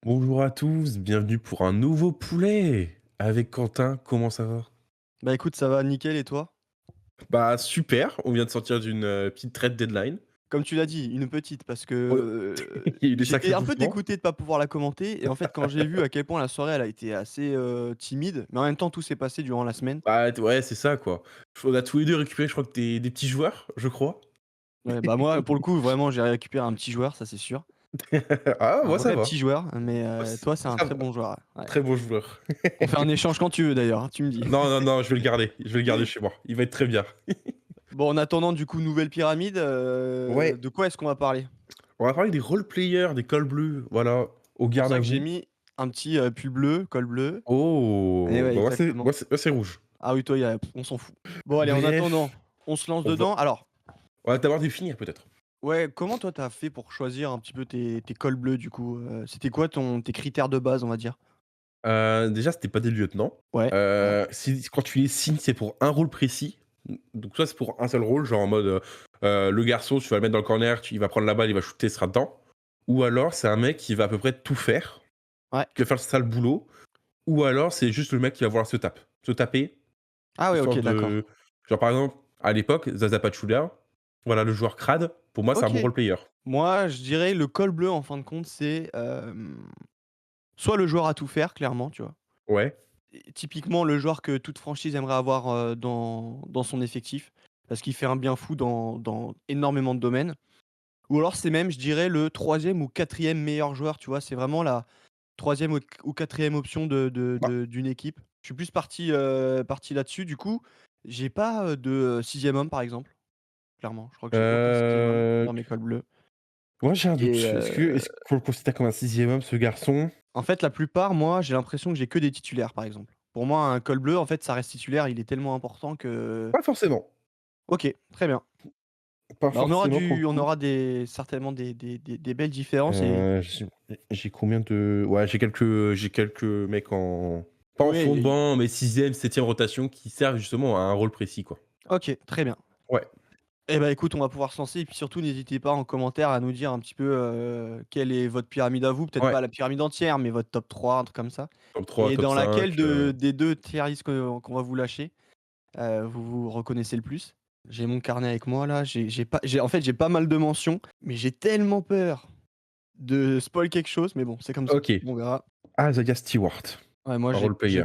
Bonjour à tous, bienvenue pour un nouveau poulet avec Quentin, comment ça va? Bah écoute, ça va nickel et toi? Bah super, on vient de sortir d'une, petite trade deadline. Comme tu l'as dit, une petite parce que, Ouais, il y a eu des sacrés j'étais un peu mouvements. dégoûté de pas pouvoir la commenter et en fait quand j'ai vu à quel point la soirée elle a été assez, timide, mais en même temps tout s'est passé durant la semaine. Bah t ouais, c'est ça quoi. On a tous les 2 récupéré je crois que des petits joueurs, je crois. Ouais, bah moi pour le coup vraiment j'ai récupéré un petit joueur, ça c'est sûr. Ah Un moi ça vrai va. petit joueur, mais, Moi ç toi c'est un ça très va, bon joueur, ouais. Ouais. très bon joueur. On fait un échange quand tu veux d'ailleurs, hein, tu me dis. Non, non, non, je vais le garder chez moi. Il va être très bien. Bon en attendant du coup nouvelle pyramide, Ouais, de quoi est-ce qu'on va parler? on va parler des role players, des cols bleus, voilà, au C'est pour garde ça à que j'ai vous. mis un petit, pull bleu, col bleu et Oh! ouais Bah exactement. moi c'est rouge. Ah oui toi on s'en fout. Bon allez en attendant, Bref, on se lance on va dedans. Alors on va d'abord définir peut-être. ouais, comment toi t'as fait pour choisir un petit peu tes cols bleus du coup? C'était quoi tes critères de base, on va dire? Déjà, c'était pas des lieutenants. Ouais, ouais. Si quand tu les signes, c'est pour un rôle précis. Donc soit c'est pour un seul rôle, genre en mode, le garçon, tu vas le mettre dans le corner, il va prendre la balle, il va shooter, il sera dedans. Ou alors c'est un mec qui va à peu près tout faire, Ouais. qui va faire le sale boulot. Ou alors c'est juste le mec qui va vouloir se taper, Ah ouais, OK, histoire d'accord. de genre par exemple, à l'époque, Zaza Pachulia, voilà le joueur crade, pour moi c'est un OK. bon role player. Moi, je dirais le col bleu en fin de compte, c'est, soit le joueur à tout faire clairement, tu vois? Ouais. Et typiquement le joueur que toute franchise aimerait avoir, dans son effectif, parce qu'il fait un bien fou dans énormément de domaines. Ou alors c'est même, je dirais, le troisième ou quatrième meilleur joueur, tu vois? C'est vraiment la troisième ou 4 option Bah, d'une équipe. Je suis plus parti là-dessus. Du coup, j'ai pas, de, 6 homme, par exemple, clairement. Je crois que j'ai aucun sixième homme heu, dans mes cols bleus moi j'ai un doute. et Est-ce qu'on le considère comme un sixième homme ce garçon? en fait, la plupart, moi, j'ai l'impression que j'ai que des titulaires, par exemple. Pour moi, un col bleu, en fait, ça reste titulaire. Il est tellement important que Pas forcément. OK, très bien. Pas Bah, on aura forcément pour le du on coup. aura des certainement des belles différences et J'ai combien de ouais, j'ai quelques mecs en pas en fond de oui, banc, mais 6e, 7e rotation qui servent justement à un rôle précis, quoi. OK, très bien. Ouais, Eh bah, écoute, on va pouvoir se lancer et puis surtout n'hésitez pas en commentaire à nous dire un petit peu, quelle est votre pyramide à vous, peut-être ouais, pas la pyramide entière, mais votre top 3, un truc comme ça top 3, et top dans laquelle 5, des 2 tier list qu'on va vous lâcher, vous vous reconnaissez le plus. J'ai mon carnet avec moi là, j'ai pas mal de mentions, mais j'ai tellement peur de spoil quelque chose, mais bon, c'est comme ça, OK. on verra. Isaiah Stewart, Ouais, moi un role player.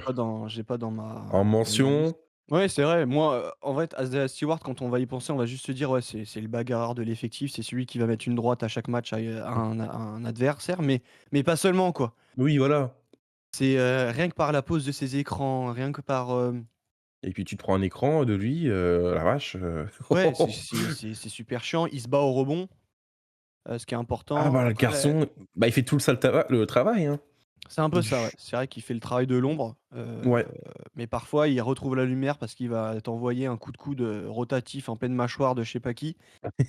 j'ai pas En dans ma liste. mention, Ouais, c'est vrai, moi, en fait, Isaiah Stewart, quand on va y penser, on va juste se dire: «Ouais, c'est le bagarreur de l'effectif, c'est celui qui va mettre une droite à chaque match à un adversaire», mais pas seulement, quoi. oui, voilà. C'est, rien que par la pose de ses écrans, rien que par, Et puis tu te prends un écran de lui, la vache, ouais, c'est super chiant. Il se bat au rebond, ce qui est ah important. bah, le Après garçon, bah, il fait tout le travail, hein. c'est un peu ça, ouais. Du C'est vrai qu'il fait le travail de l'ombre, ouais. mais parfois il retrouve la lumière parce qu'il va t'envoyer un coup de coude, rotatif en pleine mâchoire de je sais pas qui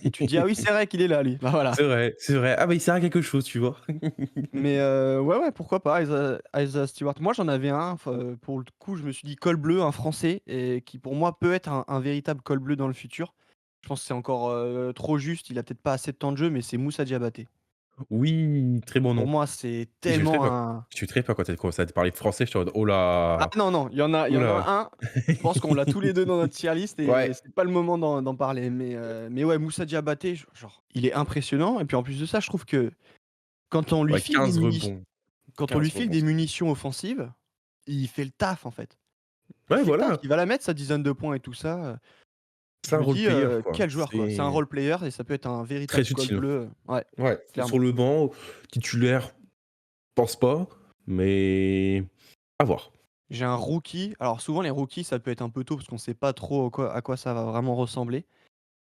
et tu te dis: «Ah oui, c'est vrai qu'il est là lui». Bah, voilà. C'est vrai, c'est vrai. Ah bah, il sert à quelque chose, tu vois? Mais ouais, ouais, pourquoi pas Isaiah Stewart. Moi, j'en avais un, pour le coup, je me suis dit col bleu, un Français et qui pour moi peut être un véritable col bleu dans le futur. Je pense que c'est encore, trop juste, il a peut-être pas assez de temps de jeu, mais c'est Moussa Diabaté. Oui, très bon Pour nom. moi, c'est Et j'ai eu très tellement peur. un J'ai eu très peur quand tu as commencé à te parler de français, j'étais en mode: «Oh ah là! non, non, il Oh y en a là!» un, je pense qu'on l'a tous les 2 dans notre tier list et Ouais, c'est pas le moment d'en parler, mais ouais, Moussa Diabaté, genre, il est impressionnant et puis en plus de ça, je trouve que quand on lui ouais, file des 15 munitions rebonds, quand on lui 15 file rebonds, des c'est munitions offensives, il fait le taf, en fait. Il ouais, fait le taf, voilà, il va la mettre sa dizaine de points et tout ça, c'est je un me role dis, player, quoi. quel joueur, quoi. C'est un C'est role player et ça peut être un véritable très col utile. bleu, ouais, Ouais, sur clairement. le banc, titulaire, pense pas, mais à voir. J'ai un rookie, alors souvent les rookies, ça peut être un peu tôt parce qu'on sait pas trop à quoi ça va vraiment ressembler,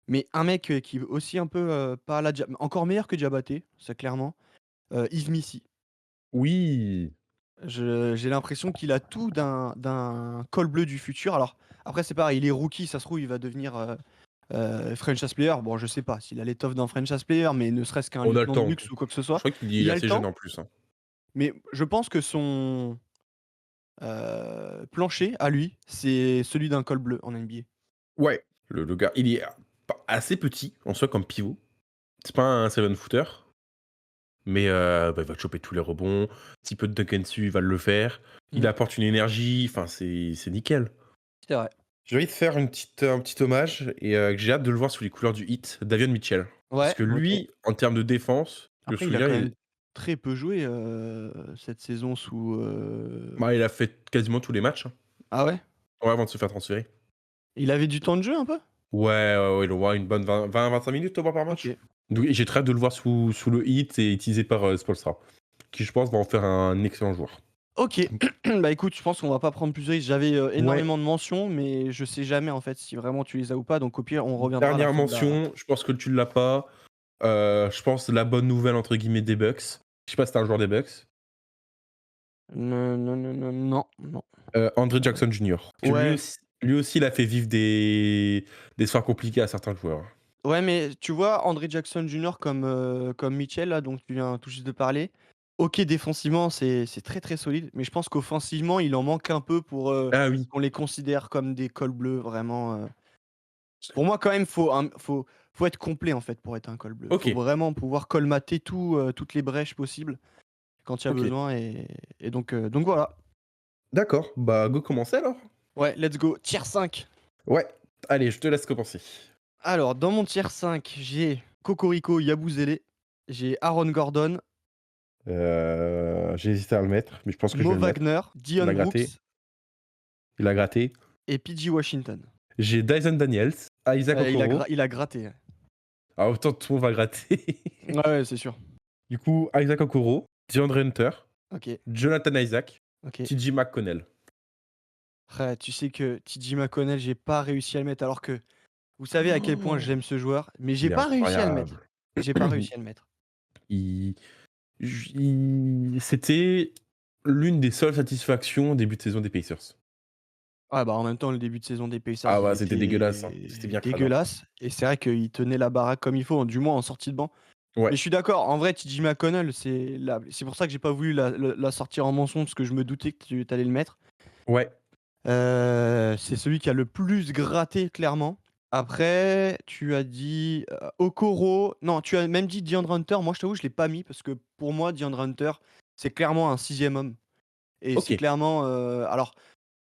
mais un mec, qui est aussi un peu, pas à la Dia encore meilleur que Diabaté, ça clairement, Yves Missi. Oui, J'ai l'impression qu'il a tout d'un col bleu du futur. Alors après c'est pareil, il est rookie, ça se trouve il va devenir, franchise player, bon, je sais pas s'il a l'étoffe d'un franchise player, mais ne serait-ce qu'un on a le lieutenant de temps. luxe ou quoi que ce Je soit, crois qu'il est il a le assez jeune temps, en plus, hein. mais je pense que son, plancher à lui, c'est celui d'un col bleu en NBA. Ouais, le gars, il est pas assez petit en soi comme pivot. C'est pas un seven footer, mais il va te choper tous les rebonds. Petit peu de dunk and dessus, il va le faire. Il Mmh. apporte une énergie, enfin, c'est nickel. C'est vrai. J'ai envie de faire un petit hommage et que j'ai hâte de le voir sous les couleurs du Heat, Davion Mitchell. Parce Ouais, que OK. lui, en termes de défense, je me Après il a souviens, quand même très peu joué, cette saison sous, il a fait quasiment tous les matchs, hein. Ah ouais? Ouais, avant de se faire transférer. Il avait du temps de jeu un peu? Ouais, il aura une bonne 20-25 minutes au moins par match. OK. Donc j'ai très hâte de le voir sous le Heat et utilisé par Spoelstra, qui je pense va en faire un excellent joueur. OK. Bah, écoute, je pense qu'on va pas prendre plus de risques. J'avais, Ouais, énormément de mentions, mais je sais jamais, en fait, si vraiment tu les as ou pas, donc au pire, on reviendra à la dernière fin de la mention, je pense que tu l'as pas. Je pense la bonne nouvelle entre guillemets des Bucks. Je sais pas si tu un joueur des Bucks. non, non. Andre Jackson Jr. Que Ouais, lui aussi il a fait vivre des soirs compliqués à certains joueurs. ouais, mais tu vois, André Jackson Jr. comme Mitchell, là, dont tu viens tout juste de parler, OK, défensivement, c'est très, très solide, mais je pense qu'offensivement, il en manque un peu pour, Ah oui, qu'on les considère comme des cols bleus, vraiment, Pour moi, quand même, faut être complet, en fait, pour être un col bleu. Faut OK, vraiment pouvoir colmater toutes les brèches possibles quand il y a OK. besoin et donc voilà. D'accord, bah go commencer alors? Ouais, let's go. Tier 5. Ouais, allez, je te laisse commencer. Alors, dans mon tier 5, j'ai Cocorico Yabusele, j'ai Aaron Gordon, J'ai hésité à le mettre, mais je pense que je Mo vais le mettre. Wagner, Il Dion a gratté, Brooks il a gratté. et PG Washington. J'ai Dyson Daniels, Isaac Okoro. Il a gratté, ouais. Ah, autant tout le monde va gratter. Ouais, ouais, c'est sûr. Du coup, Isaac Okoro, DeAndre Hunter, OK, Jonathan Isaac, OK. TJ McConnell. Ouais, tu sais que TJ McConnell, j'ai pas réussi à le mettre alors que vous savez à quel point Oh, j'aime ce joueur, mais j'ai il est pas réussi à le mettre. incroyable. J'ai pas réussi à le mettre. Il c'était l'une des seules satisfactions au début de saison des Pacers. Ouais, bah, en même temps, le début de saison des Pacers, Ah il ouais, c'était dégueulasse, hein. C'était était bien crade, hein. dégueulasse et c'est vrai qu'il tenait la baraque comme il faut, du moins en sortie de banc. Ouais, Mais je suis d'accord, en vrai, TJ McConnell, c'est pour ça que j'ai pas voulu la sortir en mention parce que je me doutais que tu allais le mettre. ouais, C'est celui qui a le plus gratté, clairement. Après, tu as dit, Okoro non, tu as même dit DeAndre Hunter. Moi, je t'avoue, je l'ai pas mis parce que pour moi, DeAndre Hunter, c'est clairement un sixième homme et c'est OK. clairement, alors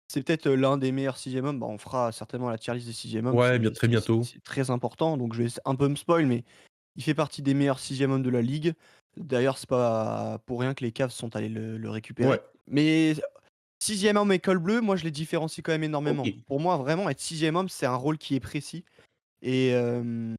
c'est peut-être, l'un des meilleurs 6e hommes. Bah, on fera certainement la tier list des 6e hommes. Ouais, bien très bientôt. C'est très important, donc je vais un peu me spoil, mais il fait partie des meilleurs 6e hommes de la ligue. D'ailleurs, c'est pas pour rien que les Cavs sont allés le Ouais, récupérer. Mais 6e homme et col bleu, moi, je les différencie quand même énormément. OK. Pour moi, vraiment, être 6e homme, c'est un rôle qui est précis et hem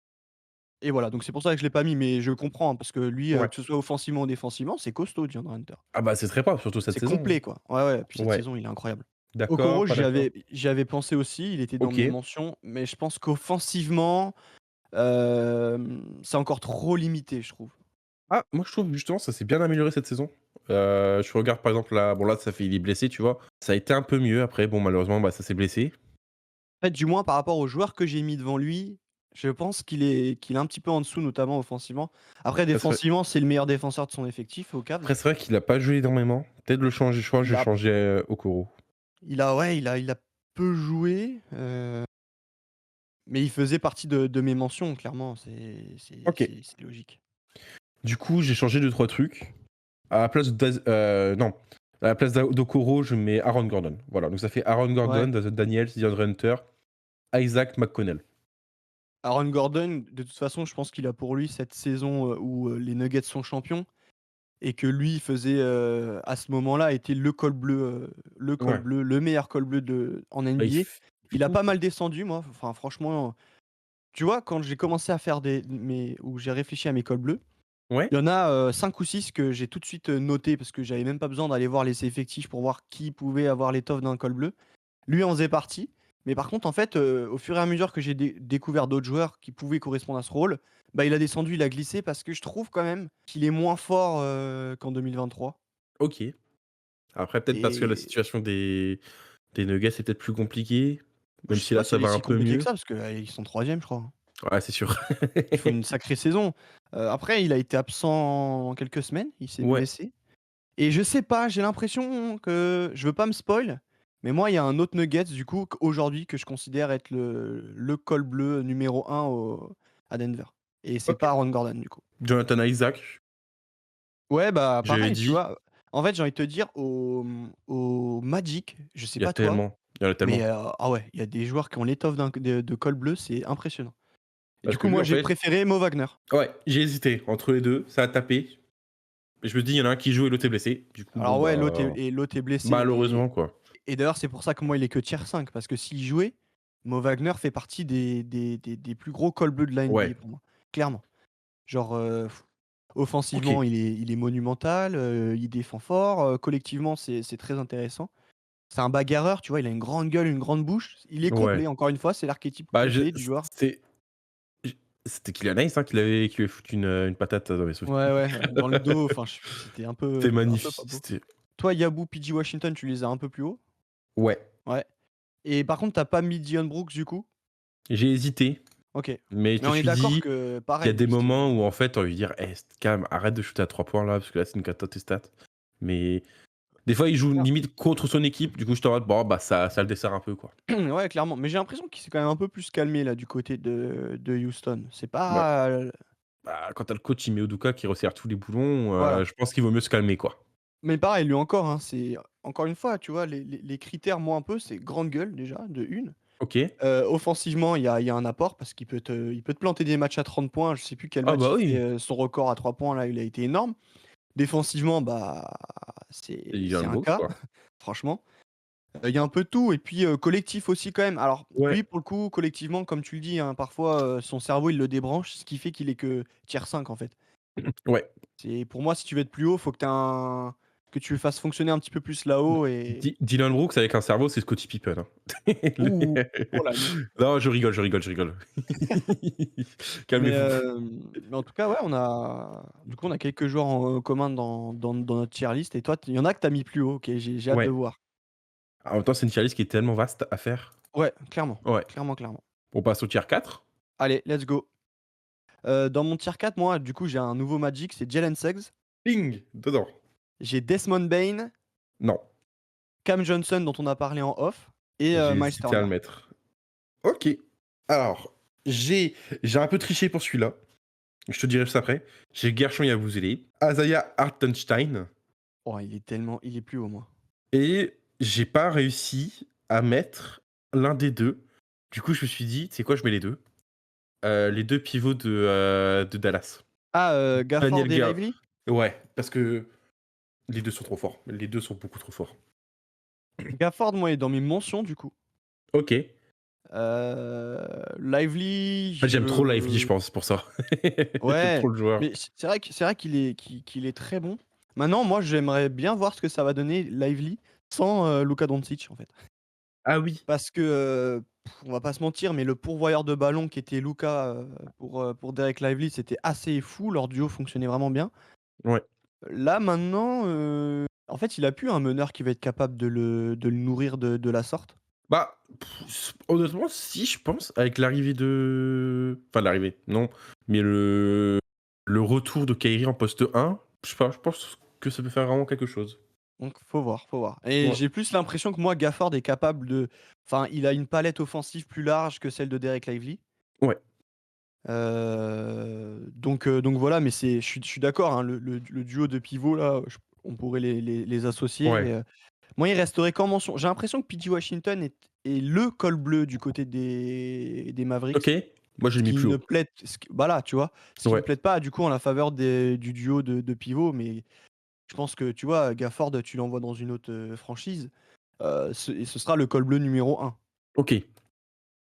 et voilà, donc c'est pour ça que je l'ai pas mis, mais je comprends, hein, parce que lui, Ouais. que ce soit offensivement ou défensivement, c'est costaud, DeAndre Hunter. Ah bah, c'est très propre, surtout cette C'est saison, hein. complet, quoi. Ouais, ouais, puis cette Ouais. saison, il est incroyable. D'accord, Okoro, pas d'accord. j'y avais pensé aussi, il était dans mes OK. mentions, mais je pense qu'offensivement, c'est encore trop limité, je trouve. Ah, moi je trouve justement ça s'est bien amélioré cette saison. Je regarde par exemple là, bon là ça fait il est blessé, tu vois? Ça a été un peu mieux après, bon malheureusement, bah, ça s'est blessé. En fait, du moins par rapport aux joueurs que j'ai mis devant lui, je pense qu'il est un petit peu en dessous, notamment offensivement. Après Après c'est défensivement, c'est le meilleur défenseur de son effectif aux Cavs. c'est vrai qu'il a pas joué énormément. Peut-être le changer, je crois que je Il vais a changer, Okoro. ouais, il a peu joué, mais il faisait partie de mes mentions clairement, OK. c'est logique. Du coup, j'ai changé 2-3 trucs. À la place non, à la place d'Okoro, je mets Aaron Gordon. Voilà, donc ça fait Aaron Ouais. Gordon, Daniels, DeAndre Hunter, Isaac McConnell. Aaron Gordon, de toute façon, je pense qu'il a pour lui cette saison, où, les Nuggets sont champions et que lui faisait, à ce moment-là, était le col Ouais. bleu, le meilleur col bleu en Bah, NBA. du Il a coup pas mal descendu, moi, enfin franchement, tu vois, quand j'ai commencé à faire où j'ai réfléchi à mes cols bleus, ouais? il y en a, 5 ou 6 que j'ai tout de suite, notés parce que j'avais même pas besoin d'aller voir les effectifs pour voir qui pouvait avoir l'étoffe d'un col bleu. Lui en faisait partie, mais par contre, en fait, au fur et à mesure que j'ai découvert d'autres joueurs qui pouvaient correspondre à ce rôle, bah, il a descendu, il a glissé parce que je trouve quand même qu'il est moins fort, qu'en 2023 OK. Après peut-être parce que la et situation des Nuggets est peut-être plus compliquée, je même sais si là pas si ça elle est va un si peu compliquée que mieux. ça parce que, ils sont 3e, je crois, hein. Ouais, c'est sûr. Ils font une sacrée saison. Après, il a été absent quelques semaines, il s'est Ouais, blessé et je sais pas, j'ai l'impression que je veux pas me spoil, mais moi, il y a un autre Nuggets, du coup, aujourd'hui, que je considère être le col bleu numéro 1 à Denver et c'est OK. pas Aaron Gordon, du coup. Jonathan Isaac, Ouais, bah, J'avais pareil, tu dit, vois? En fait, j'ai envie de te dire au Magic, je sais il y a pas toi, tellement, il y en a mais tellement. ah ouais, il y a des joueurs qui ont l'étoffe de col bleu, c'est impressionnant. Et du Parce coup, que lui, moi, en j'ai fait, préféré Mo Wagner. ouais, j'ai hésité entre les deux, ça a tapé. Mais je me dis, il y en a un qui joue et l'autre est blessé. Du coup, bon, Alors ouais, bah, l'autre est blessé malheureusement, quoi. et d'ailleurs, c'est pour ça que moi, il est que tier 5 parce que s'il jouait, Mo Wagner fait partie des plus gros col bleus de la NBA Ouais, pour moi, clairement. Genre, ok. offensivement, il est monumental, il défend fort, collectivement, c'est très intéressant. C'est un bagarreur, tu vois? Il a une grande gueule, une grande bouche. Il est Ouais. complet, encore une fois, c'est l'archétype Bah, complet du joueur. c'était c'était Kylian Hayes, hein, qui lui avait foutu une patate dans mes souvenirs. Ouais, ouais, dans le dos, enfin, c'était C'était un peu pas magnifique. beau. Toi, Yabou, PG Washington, tu les as un peu plus haut? Ouais, Ouais. Et par contre, tu as pas mis Dillon Brooks, du coup? j'ai hésité, OK. mais je Mais me on est suis d'accord dit, que il y a pareil, des c'est moments où en fait, tu as envie de dire, calme, arrête de shooter à 3 points là, parce que là, c'est une cata tes stats. Mais des fois, il joue ah, limite contre son équipe, du coup, je te rate, bon, bah, ça le dessert un peu, quoi. ouais, clairement. Mais j'ai l'impression qu'il s'est quand même un peu plus calmé, là, du côté de Houston. C'est Bah, pas, quand t'as le coach Ime Udoka qui resserre tous les boulons, voilà. je pense qu'il vaut mieux se calmer, quoi. Mais pareil, lui encore, hein, c'est encore une fois, tu vois, les critères, moi, un peu, c'est grande gueule, déjà, de une. Ok. Offensivement, il y a un apport parce qu'il peut te planter des matchs à 30 points. Je sais plus quel Ah match bah il fait, oui, son record à 3 points là, il a été énorme. Défensivement, bah, c'est c'est Dylan un Brooks, cas, quoi. franchement. Il y a un peu de tout et puis, collectif aussi quand même. Alors Ouais. lui, pour le coup, collectivement, comme tu le dis, hein, parfois, son cerveau, il le débranche, ce qui fait qu'il est que tier 5 en fait. Ouais. C'est pour moi, si tu veux être plus haut, faut que tu le fasses fonctionner un petit peu plus là-haut et Dylan Brooks avec un cerveau, c'est Scottie Pippen, hein. ouh! Oh là, lui. Non, je rigole, je rigole, je rigole. Mais, Calmez-vous. mais en tout cas, ouais, on a quelques joueurs en commun dans notre tier list et toi, il y en a que tu as mis plus haut. OK, j'ai hâte de Ouais. voir. En même temps, c'est une tier list qui est tellement vaste à faire. Ouais, clairement, Ouais. clairement, clairement. On passe au tier 4. Allez, let's go. Dans mon tier 4, moi, du coup, j'ai un nouveau Magic, c'est Jalen Suggs. Ping! Dedans. J'ai Desmond Bane, Non, Cam Johnson dont on a parlé en off et j'ai Myles hésité à Turner. le mettre. OK. Alors, j'ai un peu triché pour celui-là. Je te dirai juste après. J'ai Gershon Yabusele, Isaiah Hartenstein Oh, il est plus haut, moi. et j'ai pas réussi à mettre l'un des 2. Du coup, je me suis dit: «Tu sais quoi? Je mets les 2. Les 2 pivots de Dallas. Ah, Gafford Daniel et Guerre. Lively? Ouais, parce que les 2 sont trop forts. Les 2 sont beaucoup trop forts. Gafford, moi, est dans mes mentions, du coup. OK. Lively, Ah, j'aime trop Lively, je je pense, pour ça. J'aime ouais, trop le joueur. mais c'est vrai qu'il est très bon. Maintenant, moi, j'aimerais bien voir ce que ça va donner Lively sans, Luka Doncic, en fait. Ah oui. Parce que, on va pas se mentir, mais le pourvoyeur de ballon qui était Luka, pour Dereck Lively, c'était assez fou. Leur duo fonctionnait vraiment bien. Ouais. Là, maintenant, en fait, il a plus un meneur qui va être capable de le nourrir de la sorte. Bah, honnêtement, si, je pense, avec l'arrivée de enfin l'arrivée, non, mais le retour de Kyrie en poste 1, je sais pas, je pense que ça peut faire vraiment quelque chose. Donc faut voir, faut voir. Et Ouais. j'ai plus l'impression que moi, Gafford est capable de enfin, il a une palette offensive plus large que celle de Dereck Lively. Ouais. Donc voilà, mais je suis d'accord, hein, le duo de pivots là, on pourrait les associer, Ouais. moi, il resterait qu'en mention. J'ai l'impression que P.J. Washington est le col bleu du côté des OK. Mavericks. Moi, je Ce l'ai mis qui plus ne haut. plaide bah là, tu vois? Ce qui ne Ouais. plaide pas du coup en la faveur du duo de pivots, mais je pense que, tu vois, Gafford, tu l'envoies dans une autre, franchise, ce sera le col bleu numéro 1, OK.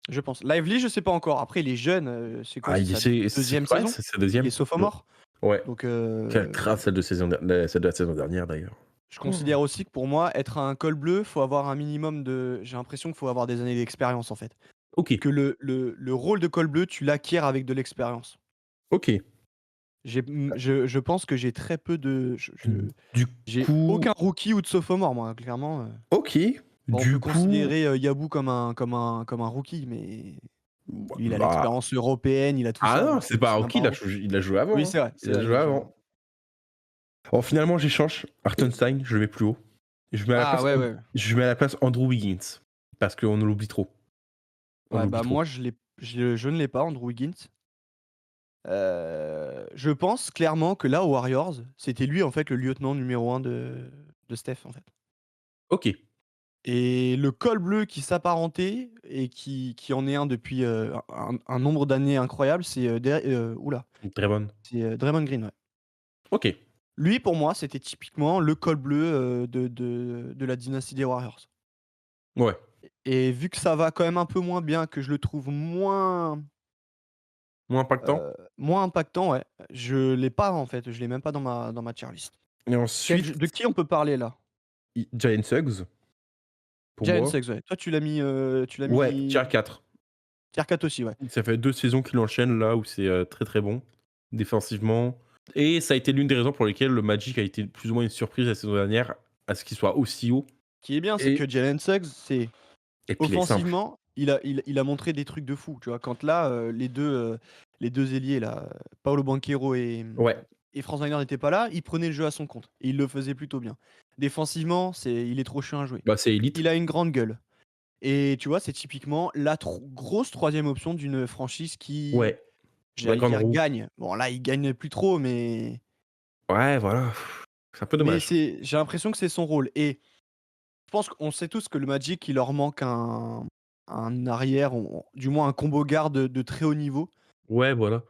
je pense. Lively, je sais pas encore. Après, il est jeune, c'est quoi? Ah, C'est sa c'est 2e ouais, saison? c'est sa Il est 2e. Ouais. sophomore, Ouais. donc Quelle crasse celle de la saison dernière, d'ailleurs. je considère aussi que pour moi, être un col bleu, faut avoir un minimum de j'ai l'impression qu'il faut avoir des années d'expérience, en fait. OK. Que le rôle de col bleu, tu l'acquiers avec de l'expérience. OK. Je pense que j'ai très peu de Du j'ai coup aucun rookie ou de sophomore moi, clairement, OK. bon, on peut Du coup, considérer, Yabou comme un rookie, mais lui, il a bah l'expérience européenne, il a tout ah ça, non, donc c'est pas c'est un même rookie, pas un rookie. il a joué avant, Oui, hein. c'est vrai, Il c'est a vrai, il joué a joué avant. avant. Bon, finalement, j'échange. Hartenstein, je le mets plus haut. Je mets à la Ah place ouais, ouais. je mets à la place Andrew Wiggins parce qu'on l'oublie trop. On Ouais, l'oublie bah, trop. moi, je ne l'ai pas, Andrew Wiggins. Je pense clairement que là, aux Warriors, c'était lui, en fait, le lieutenant numéro un de Steph, en fait. OK. Et le col bleu qui s'apparentait et qui en est un depuis, un nombre d'années incroyable, c'est, Draymond. c'est, Draymond Green, ouais. OK. Lui, pour moi, c'était typiquement le col bleu, de la dynastie des Warriors. Ouais. Et vu que ça va quand même un peu moins bien, que je le trouve Moins impactant moins impactant, ouais, je l'ai pas, en fait, je l'ai même pas dans ma tier list. et Quel ensuite, de qui on peut parler là? Jalen Suggs, pour Jalen moi. Suggs, ouais. Toi, tu l'as Ouais, tier mis 4. tier 4 aussi, ouais. Ça fait 2 saisons qu'il enchaîne là où c'est, très, très bon, défensivement et ça a été l'une des raisons pour lesquelles le Magic a été plus ou moins une surprise la saison dernière, à ce qu'il soit aussi haut Ce qui est bien, c'est et que Jalen Suggs, c'est puis il est simple. offensivement, il a montré des trucs de fou, tu vois? Quand là, les 2 ailiers là, Paolo Banchero Ouais, et Franz Wagner n'étaient pas là, il prenait le jeu à son compte et il le faisait plutôt bien. Défensivement, il est trop chiant à jouer. bah, c'est élite. Il a une grande gueule et tu vois, c'est typiquement la grosse troisième option d'une franchise qui, Ouais, la j'allais grande dire roue. gagne. Bon là, il gagne plus trop, Ouais, voilà, c'est un peu dommage. j'ai l'impression que c'est son rôle et je pense qu'on sait tous que le Magic, il leur manque un arrière, du moins un combo guard de très haut niveau. Ouais, voilà.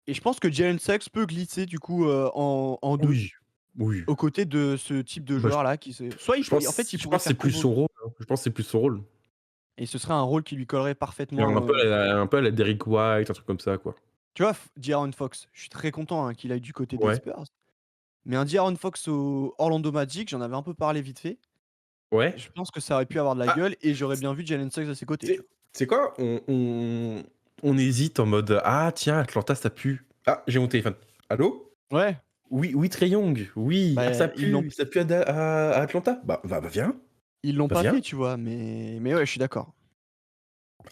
Et je pense que Jalen Suggs peut glisser du coup en 2, Oui, oui. aux côtés de ce type de Bah, joueur-là soit je en fait, il pourrait pense que c'est faire plus combo son rôle, hein. Je pense que c'est plus son rôle. et ce serait un rôle qui lui collerait Genre parfaitement. un peu à la Derrick White, un truc comme ça, quoi. Tu vois, De'Aaron Fox, je suis très content, hein, qu'il aille du côté des Ouais, Spurs, mais un De'Aaron Fox au Orlando Magic, j'en avais un peu parlé vite fait. ouais. Je pense que ça aurait pu avoir de la Ah, gueule et j'aurais bien vu Jalen Suggs à ses côtés, tu tu vois? sais quoi? On hésite en mode: «Ah tiens, Atlanta ça pue». Ah, j'ai mon téléphone. Allô? Ouais, Oui, oui, Trae Young, oui. Ah bah, ça pue à Atlanta? Bah, viens, ils l'ont bah, pas viens. fait, tu vois? Mais ouais, je suis d'accord.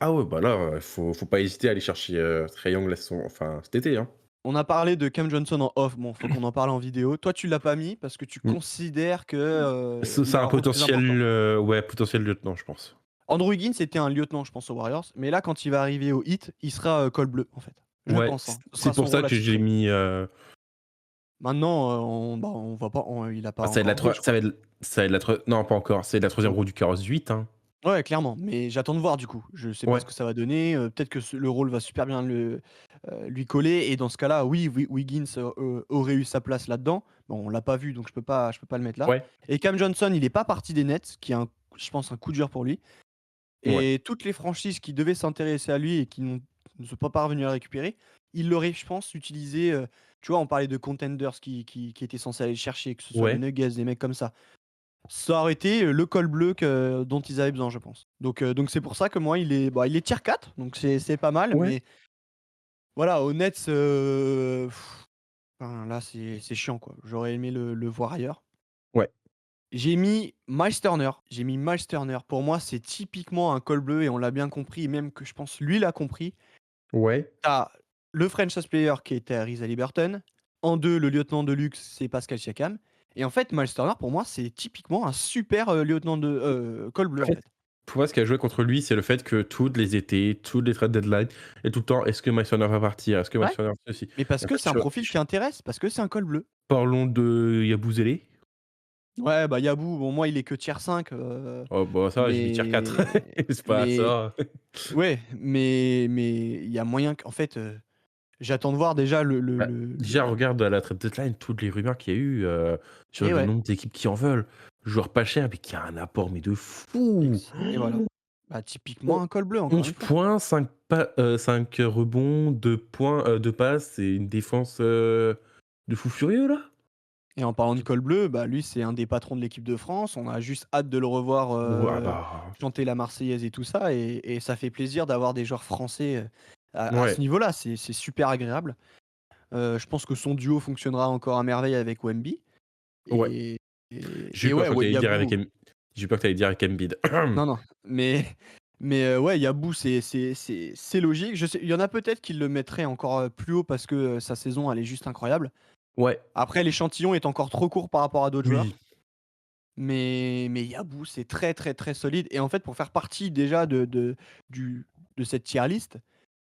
Ah ouais, bah là, faut pas hésiter à aller chercher, Trae Young cet été, hein. On a parlé de Cam Johnson en off, bon, faut qu'on en parle en vidéo. Toi, tu l'as pas mis parce que tu Mmh. considères que, il C'est a un un rôle très potentiel, important. ouais, potentiel lieutenant, je pense. Andrew Higgins était un lieutenant, je pense, aux Warriors, mais là, quand il va arriver au Heat, il sera, col bleu, en fait. Je Ouais, pense, hein. Ce c'est sera pour son ça rôle que j'ai attitré. mis, Maintenant, on va pas il a pas ça va être la encore joué, troi je ça crois. va être ça va être la troi non, pas encore, c'est la 3e Donc roue du carrosse 8, hein. ouais, clairement, mais j'attends de voir, du coup. Je sais pas Ouais, ce que ça va donner, peut-être que le rôle va super bien lui coller et dans ce cas-là, oui, Wiggins, aurait eu sa place là-dedans. Bon, on l'a pas vu, donc je peux pas le mettre là ouais, et Cam Johnson, il est pas parti des Nets, qui est je pense, un coup dur pour lui ouais, et toutes les franchises qui devaient s'intéresser à lui et qui ne sont pas parvenues à le récupérer, il l'aurait, je pense, utilisé, tu vois, on parlait de contenders qui étaient censés aller le chercher, que ce soit les ouais, Nuggets, des mecs comme ça. Ça aurait été, le col bleu dont ils avaient besoin, je pense. Donc c'est pour ça que moi, il est tier 4, donc c'est pas mal, ouais, mais voilà, aux Nets, enfin, là, c'est chiant, quoi. J'aurais aimé le voir ailleurs. ouais, J'ai mis Miles Turner. J'ai mis Miles Turner. Pour moi, c'est typiquement un col bleu et on l'a bien compris, et même que je pense lui l'a compris. ouais, Tu le franchise player qui était Tyrese Haliburton. En 2, le lieutenant de luxe, c'est Pascal Siakam. Et en fait, Miles Turner, pour moi, c'est typiquement un super, lieutenant de col bleu, en en fait, fait. pour moi, ce qui a joué contre lui, c'est le fait que tous les étés, toutes les trade deadline et tout le temps: «Est-ce que Mike Turner va partir? Est-ce que Mike Ouais, Turner ceci?» mais parce Et en que fait, c'est un profil qui intéresse, parce que c'est un col bleu. parlons de Yabusele. Ouais, bah, Yabou, bon, moi, il est que tier 5, Oh bah, ça va, j'ai mis tier 4. mais C'est pas mais ça. ouais, mais il y a moyen qu'en fait, j'attends de voir déjà Bah, déjà, regarde à la trade deadline, toutes les rumeurs qu'il y a eu, sur et le ouais, nombre d'équipes qui en veulent. Joueur pas cher, mais qui a un apport, mais de fou! et voilà. Bah, typiquement On un col bleu, encore 11 une fois. points, 5 rebonds, 2 points, 2 passes et une défense, de fou furieux, là? Et en parlant de col bleu, bah, lui, c'est un des patrons de l'équipe de France. On a juste hâte de le revoir, Ouais, bah, chanter la Marseillaise et tout ça et ça fait plaisir d'avoir des joueurs français, à ce ouais, niveau-là. C'est super agréable. Je pense que son duo fonctionnera encore à merveille avec Wemby ouais. et J'ai eu peur ouais, quand tu allais dire avec Yabou. j'ai eu peur que tu allais dire avec Embiid. Non, non, mais ouais, Yabou, c'est logique. Je sais, il y en a peut-être qui le mettraient encore, plus haut parce que, sa saison, elle est juste incroyable. Ouais, Après, l'échantillon est encore trop court par rapport à d'autres oui, joueurs, mais Yabou, c'est très, très, très solide et en fait, pour faire partie déjà du de cette tier list,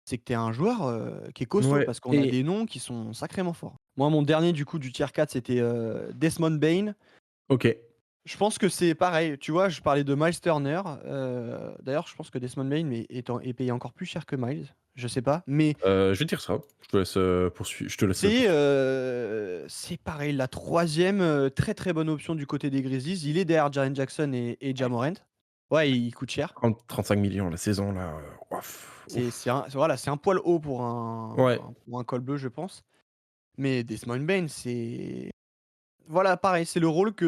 c'est que tu es un joueur, qui est costaud Ouais parce qu'on a et des noms qui sont sacrément forts. Moi, mon dernier du coup du tier 4 c'était, Desmond Bane. OK. Je pense que c'est pareil, tu vois? Je parlais de Miles Turner, d'ailleurs je pense que Desmond Bane est payé encore plus cher que Miles, je sais pas, mais Je vais te dire ça. Je te laisse c'est, poursuivre. c'est pareil la troisième très, très bonne option du côté des Grizzlies. Il est derrière Jaren Jackson et Ja Morant. Ouais, il coûte cher. 35 millions la saison là, C'est ouf. un voilà, c'est un poil haut Ouais, pour un col bleu, je pense. Mais Desmond Bane, c'est voilà, pareil, c'est le rôle qui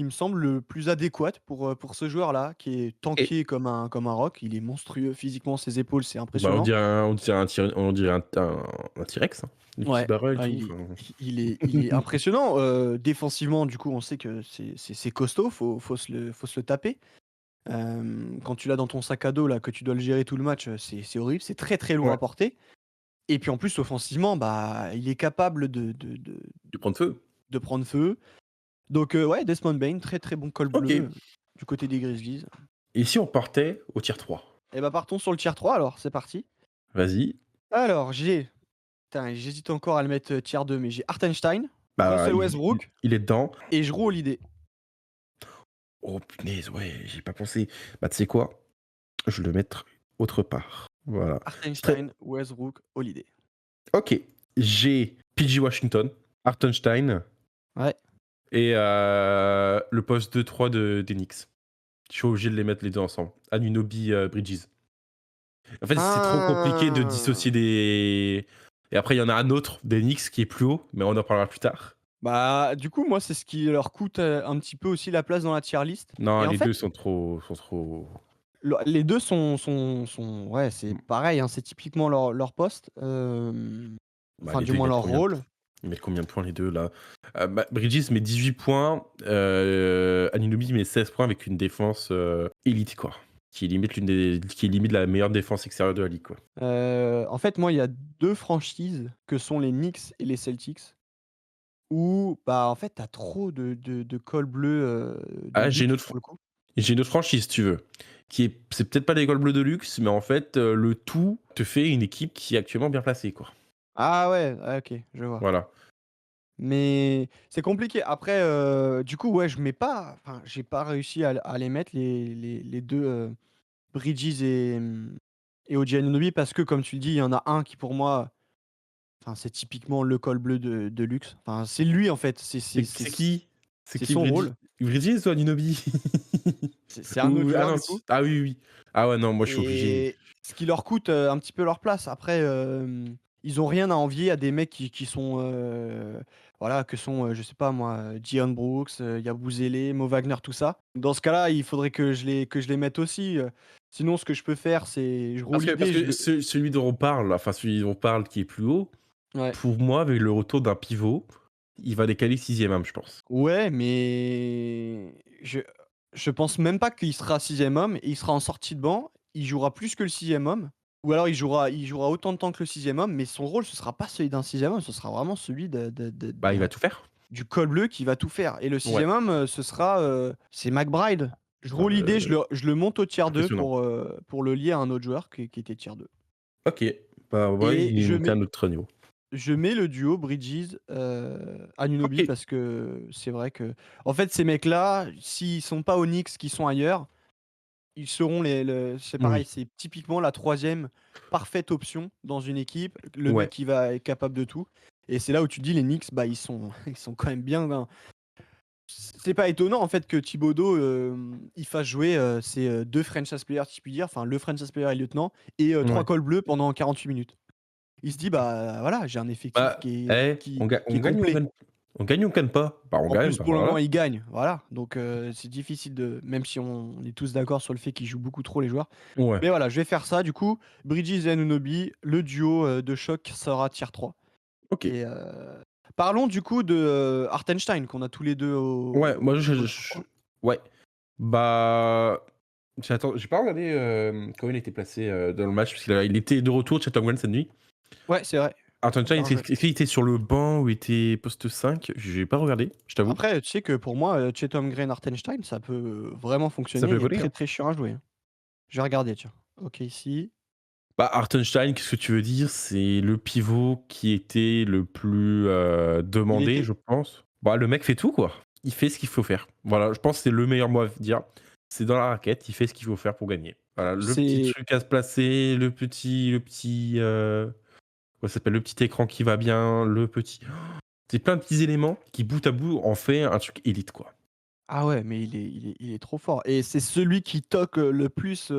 me semble le plus adéquat pour ce joueur-là, qui est et tanké comme un roc. Il est monstrueux physiquement, ses épaules, c'est bah, impressionnant. on dirait un T-Rex, hein. Les petits Ouais, barrels et ah, tout, il enfin. il est impressionnant, défensivement, du coup, on sait que c'est costaud, faut se le taper. Quand tu l'as dans ton sac à dos, là, que tu dois le gérer tout le match, c'est horrible, c'est très, très lourd Ouais, à porter et puis, en plus, offensivement, bah, il est capable du prendre feu. de prendre feu. Donc, ouais, Desmond Bane, très, très bon col bleu, OK. du côté des Grizzlies. Et si on partait au tier 3? Et bah, partons sur le tier 3 alors, c'est parti. Vas-y. Alors putain, j'hésite encore à le mettre, tier 2, mais j'ai Hartenstein, Bah, Russell il Westbrook il est dedans. et Jrue Holiday. Oh punaise, ouais, j'y ai pas pensé. Bah, tu sais quoi? Je vais le mettre autre part. Voilà. Straight Hartenstein, Westbrook, Holiday. OK. J'ai PG Washington, Hartenstein Ouais. et le poste 2-3 des Knicks. Je suis obligé de les mettre les 2 ensemble. Anunoby, Bridges. En fait, c'est trop compliqué de Ah! dissocier des et après il y en a un autre des Knicks qui est plus haut, mais on en parlera plus tard. Bah, du coup, moi, c'est ce qui leur coûte, un petit peu aussi la place dans la tier list Non, et en les 2 fait, sont trop les 2 sont ouais, c'est mmh, pareil, hein, c'est typiquement leur poste, bah, enfin, les du 2 ils moins mettent leur combien de rôle. points? Ils mettent combien de points les 2 là? Bah, Bridges met 18 points, Anunoby met 16 points avec une défense, élite quoi, qui est limite la meilleure défense extérieure de la ligue quoi. En fait, moi, il y a 2 franchises que sont les Knicks et les Celtics où, bah, en fait, tu as trop de cols bleus, de Ah, luxe pour le coup. j'ai une autre franchise si tu veux, c'est peut-être pas l'école bleue de luxe, mais en fait, le tout te fait une équipe qui est actuellement bien placée quoi. Ah ouais, ah OK, je vois. Voilà. Mais c'est compliqué. Après, du coup, ouais, je mets pas enfin, j'ai pas réussi à les mettre les 2, Bridges et OG Anunoby parce que comme tu le dis, il y en a un qui pour moi, enfin, c'est typiquement le col bleu de luxe. Enfin, c'est lui en fait, C'est qui? C'est c'est qui son Bridges? rôle. Bridges ou Anunoby? C'est un autre Ou ah joueur non, du coup ah oui, oui. Ah ouais, non, moi je suis obligé. et ce qui leur coûte, un petit peu leur place. Après, ils ont rien à envier à des mecs qui sont, voilà, que sont, je sais pas moi, Dillon Brooks, Yabusele, Mo Wagner, tout ça. Dans ce cas-là, il faudrait que je les mette aussi, sinon ce que je peux faire, c'est je roule Parce l'idée, je que le celui dont on parle, enfin celui dont on parle qui est plus haut, ouais. pour moi, avec le retour d'un pivot, il va décaler 6e âme, je pense. Ouais, mais je pense même pas qu'il sera 6e homme et il sera en sortie de banc. Il jouera plus que le 6e homme ou alors il jouera autant de temps que le 6e homme, mais son rôle, ce sera pas celui d'un 6e homme, ce sera vraiment celui Bah, il va tout faire. du col bleu qui va tout faire et le Ouais. 6e homme, ce sera, c'est McBride. Je roule l'idée, je le monte au tier 2 Impressionnant. pour le lier à un autre joueur qui était tier 2 OK. Bah, ouais, et il est monté à notre niveau. je mets le duo Bridges, Anunoby OK. parce que c'est vrai que en fait, ces mecs-là, s'ils sont pas aux Knicks, qu'ils sont ailleurs, ils seront c'est pareil, Oui. c'est typiquement la troisième parfaite option dans une équipe, le mec Ouais. qui va être capable de tout et c'est là où tu te dis les Knicks, bah, ils sont ils sont quand même bien, ben, c'est pas étonnant en fait que Thibodeau, il fasse jouer, ses, 2 franchise players si je puis dire, enfin le franchise player et le lieutenant et 3 Ouais. cols bleus pendant 48 minutes. Il se dit: «Bah, voilà, j'ai un effectif Bah, qui est eh, qui qui on est gagne ou on complet». gagne on gagne ou on gagne pas? Bah, on En gagne, plus, bah, pour le moment, voilà. il gagne, voilà, donc c'est difficile de même si on est tous d'accord sur le fait qu'ils jouent beaucoup trop les joueurs. Ouais. Mais voilà, je vais faire ça du coup, Bridges et Anunoby, le duo, de choc sera tier 3 OK. et parlons du coup de, Hartenstein qu'on a tous les 2 Ouais, moi au tier 3. ouais. Bah, j'ai pas regardé, comment il était placé, dans le match parce qu'il était de retour Chet Holmgren cette nuit. Ouais, c'est vrai, Anthony bien joué. est-ce qu'il était sur le banc ou il était poste 5? J'ai pas regardé, je t'avoue. Après, tu sais que pour moi, Chet Holmgren, Hartenstein, ça peut vraiment Ça peut fonctionner et être évoluer, très, hein. très chiant à jouer, hein. Je vais regarder tiens. OK ici. Bah, Hartenstein, qu'est-ce que tu veux dire? C'est le pivot qui était le plus, Il demandé, était je pense. Bah, le mec fait tout, quoi. Il fait ce qu'il faut faire. Voilà, je pense que c'est le meilleur mot à dire. C'est dans la raquette, il fait ce qu'il faut faire pour gagner. Voilà, le petit c'est truc à se placer, comment ça s'appelle? Le petit écran qui va bien, c'est plein de petits éléments qui, bout à bout, en fait un truc élite, quoi. ah ouais, mais il est trop fort et c'est celui qui toque, le plus,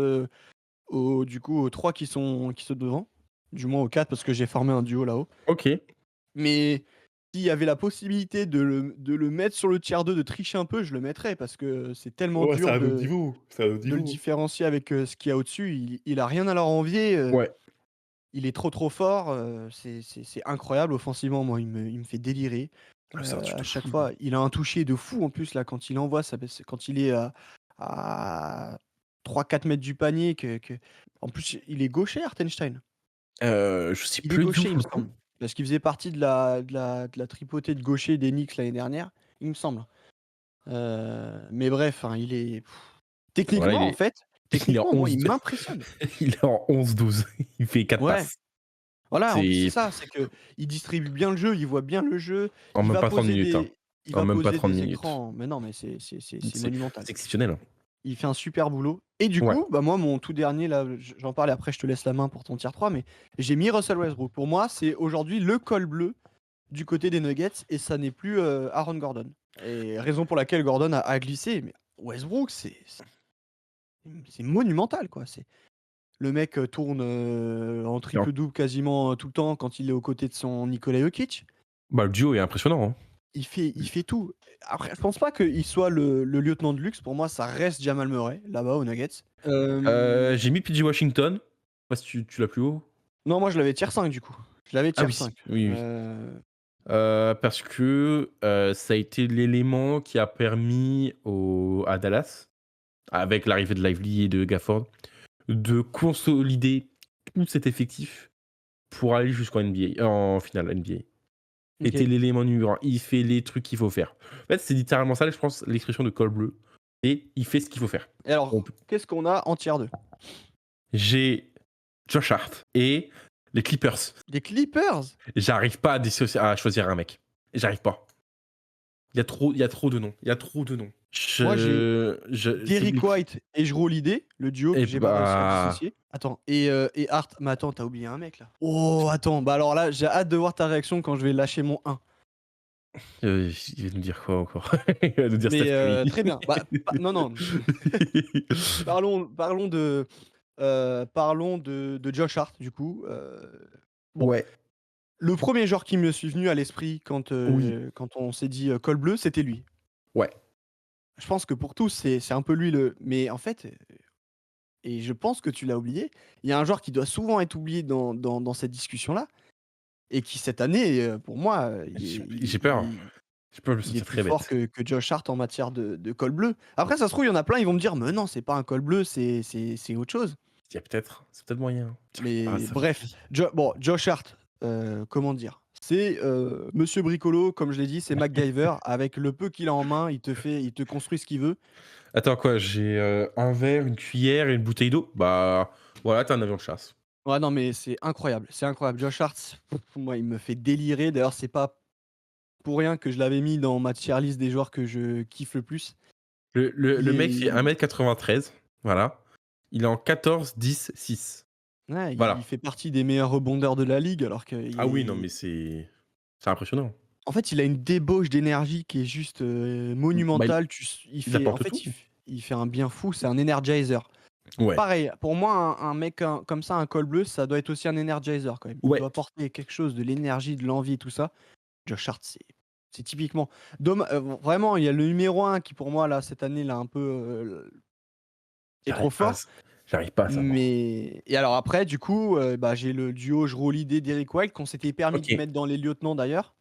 aux 3 qui sont devant, du moins aux 4 parce que j'ai formé un duo là-haut. OK. Mais s'il y avait la possibilité de le mettre sur le tiers 2, de tricher un peu, je le mettrais parce que c'est tellement Ouais, c'est dur un autre de niveau, c'est un autre de le niveau. différencier avec, ce qu'il y a au-dessus. Il a rien à leur envier, Ouais. il est trop fort, c'est incroyable offensivement. Moi, il me fait délirer. Ah, c'est un truc À de chaque fou. fois, il a un toucher de fou en plus là quand il envoie ça baisse quand il est à 3-4 mètres du panier que en plus il est gaucher Hartenstein? Je sais Il est plus du tout gaucher, il pour me le coup. semble, parce qu'il faisait partie de la tripotée de gauchers des Knicks l'année dernière, il me semble. Mais bref, hein, il est Voilà, techniquement en fait, il est en techniquement moi il 11 m'impressionne. il est en 11-12. Il fait 4 Ouais, passes. voilà, en plus c'est C'est ça, c'est qu'il distribue bien le jeu, il voit bien le jeu, en il même va pas 30 poser minutes, hein. des il En va même pas poser 30 des minutes. écrans mais non, mais c'est C'est monumental. exceptionnel, hein. Il fait un super boulot et du Ouais. coup, bah, moi mon tout dernier là, j'en parle et après je te laisse la main pour ton tier 3 mais j'ai mis Russell Westbrook. Pour moi, c'est aujourd'hui le col bleu du côté des Nuggets et ça n'est plus, Aaron Gordon et raison pour laquelle Gordon a glissé, mais Westbrook, c'est monumental, quoi. C'est le mec, tourne, en Et en triple-double quasiment, tout le temps quand il est aux côtés de son Nikola Jokic. Bah, le duo est impressionnant, hein. Il fait tout. Après, je pense pas qu'il soit le lieutenant de luxe. Pour moi, ça reste Jamal Murray, là-bas aux Nuggets. J'ai mis PG Washington. Je sais pas si tu l'as plus haut? Non, moi je l'avais tier 5 du coup. Je l'avais Ah tier oui, 5. oui, oui. Parce que, ça a été l'élément qui a permis à Dallas, avec l'arrivée de Lively et de Gafford, de consolider tout cet effectif pour aller jusqu'en NBA, en finale NBA. C'était OK. l'élément numéro 1. Il fait les trucs qu'il faut faire. En fait, c'est littéralement ça, je pense, l'expression de col bleu. Et il fait ce qu'il faut faire. Et On alors, peut- qu'est-ce qu'on a en tier 2? J'ai Josh Hart et les Clippers. Des Clippers? J'arrive pas à choisir un mec. J'arrive pas. Il y a trop de noms. Il y a trop de noms. Moi j'ai C'est les Derrick White et Jrue Holiday, le duo Et que j'ai pas réussi à bah, dissocier. Attends, et Hart, mais attends, tu oublié un mec là. Oh, attends, bah alors là, j'ai hâte de voir ta réaction quand je vais lâcher mon 1. il va nous dire quoi encore? Il va nous dire Steph Mais Curry. très bien. Bah, non, non, parlons de Josh Hart du coup. Bon, Ouais, le premier joueur qui me suis venu à l'esprit oui, quand on s'est dit, col bleu, c'était lui. ouais. Je pense que pour tous, c'est un peu lui mais en fait, et je pense que tu l'as oublié, il y a un joueur qui doit souvent être oublié dans cette discussion-là et qui cette année, pour moi, J'ai peur. J'ai peur de me il est sentir plus très fort bête. que Josh Hart en matière de col bleu. Après ça se trouve, il y en a plein, ils vont me dire: «Mais non, c'est pas un col bleu, c'est autre chose». C'est peut-être moyen. J'arrive pas à Mais savoir. bref, Josh Hart, comment dire? C'est, Monsieur Bricolo, comme je l'ai dit, c'est MacGyver. Avec le peu qu'il a en main, il te construit ce qu'il veut. Attends quoi? J'ai, un verre, une cuillère et une bouteille d'eau? Bah, voilà, tu un avion de chasse. Ouais, non, mais c'est incroyable, c'est incroyable. Josh Hart, moi, il me fait délirer. D'ailleurs, c'est pas pour rien que je l'avais mis dans ma tier list des joueurs que je kiffe le plus. Il Le mec fait est 1,93 m, voilà. Il est en 14-10-6. Ouais, il Voilà. fait partie des meilleurs rebondeurs de la ligue alors qu'il Ah oui, non, est mais c'est impressionnant. en fait, il a une débauche d'énergie qui est juste, Bah, il monumentale. il apporte tout. Il fait un bien fou, c'est un energizer. Ouais. Pareil, pour moi, un mec comme ça, un col bleu, ça doit être aussi un energizer quand même. Il doit Ouais. apporter quelque chose, de l'énergie, de l'envie et tout ça. Josh Hart, c'est typiquement vraiment, il y a le numéro un qui pour moi là, cette année, là, un peu, est trop J'arrive pas à fort. s J'arrive pas à savoir. Mais et alors après du coup, bah, j'ai le duo Jrue Holiday, Derrick White qu'on s'était permis de OK. mettre dans les lieutenants d'ailleurs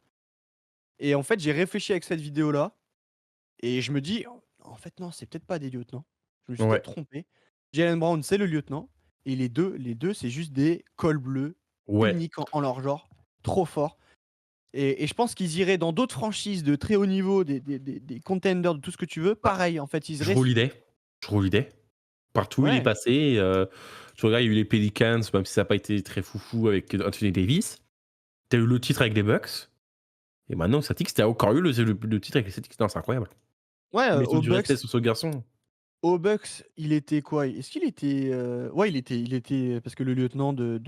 et en fait, j'ai réfléchi avec cette vidéo-là et je me dis: «En fait non, c'est peut-être pas des lieutenants». Je me suis peut-être Ouais. trompé. Jaylen Brown, c'est le lieutenant et les deux, c'est juste des cols bleus Ouais. uniques en leur genre, trop forts et je pense qu'ils iraient dans d'autres franchises de très haut niveau, des contenders, de tout ce que tu veux, Bah, pareil en fait, ils Jrue iraient Holiday. Jrue Holiday. Partout où il est ouais, passé, Tu regardes, il y a eu les Pelicans, même si ça n'a pas été très foufou avec Anthony Davis. T'as eu le titre avec les Bucks. Et maintenant, Celtics, t'as encore eu le titre avec les Celtics. Non, c'est incroyable. Ouais, Mais ils ont aux du respect Bucks sur ce garçon. aux Bucks, il était quoi? Est-ce qu'il était, ouais, il était parce que le lieutenant de